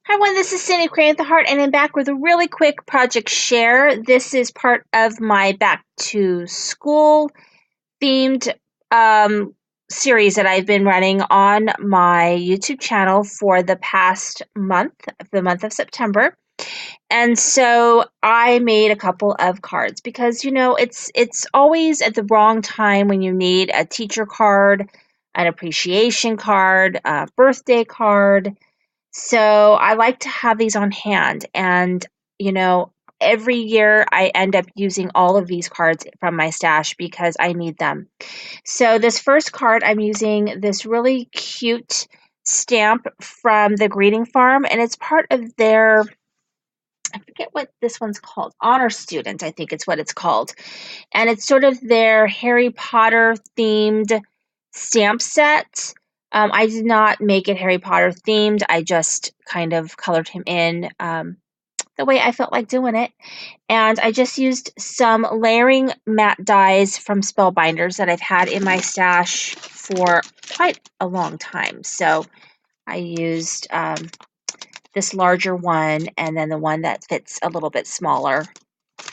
Hi everyone, this is Cindy Cricut Heart, and I'm back with a really quick project share. This is part of my back to school themed series that I've been running on my YouTube channel for the past month, the month of September. And so I made a couple of cards because it's always at the wrong time when you need a teacher card, an appreciation card, a birthday card. So I like to have these on hand. And, you know, every year I end up using all of these cards from my stash because I need them. So this first card, I'm using this really cute stamp from the Greeting Farm, and it's part of their, I forget what this one's called, Honor Student, I think it's what it's called. And it's sort of their Harry Potter themed stamp set. I did not make it Harry Potter themed. I just kind of colored him in the way I felt like doing it. And I just used some layering matte dies from Spellbinders that I've had in my stash for quite a long time. So I used this larger one, and then the one that fits a little bit smaller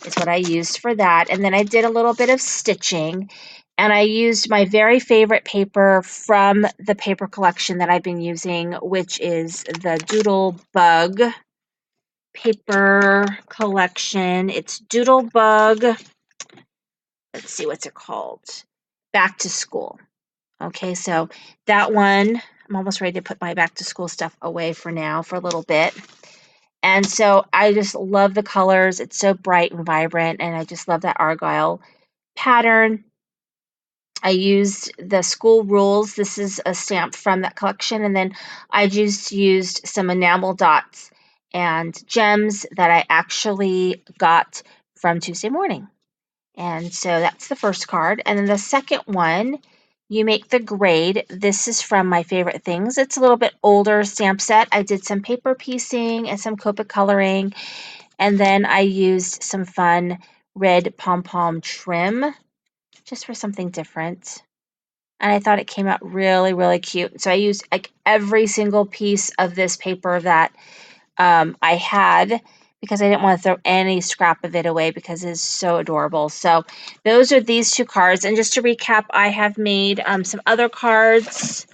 is what I used for that. And then I did a little bit of stitching, and I used my very favorite paper from the paper collection that I've been using, which is the Doodle Bug paper collection. It's Doodle Bug. Let's see, what's it called? Back to School. Okay, so that one, I'm almost ready to put my back to school stuff away for now for a little bit. And so I just love the colors. It's so bright and vibrant, and I just love that Argyle pattern. I used the School Rules. This is a stamp from that collection. And then I just used some enamel dots and gems that I actually got from Tuesday Morning. And so that's the first card. And then the second one, you make the grade. This is from My Favorite Things. It's a little bit older stamp set. I did some paper piecing and some Copic coloring. And then I used some fun red pom-pom trim just for something different. And I thought it came out really, really cute. So I used like every single piece of this paper that I had because I didn't want to throw any scrap of it away because it's so adorable. So those are these two cards. And just to recap, I have made some other cards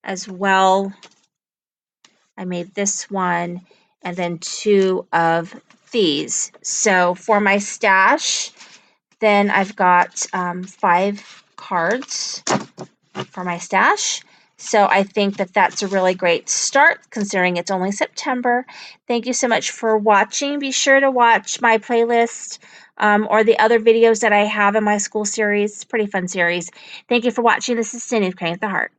as well. I made this one and then two of these. So for my stash, then I've got 5 cards for my stash. So I think that that's a really great start considering it's only September. Thank you so much for watching. Be sure to watch my playlist or the other videos that I have in my school series. It's a pretty fun series. Thank you for watching. This is Cindy with Cricut Heart.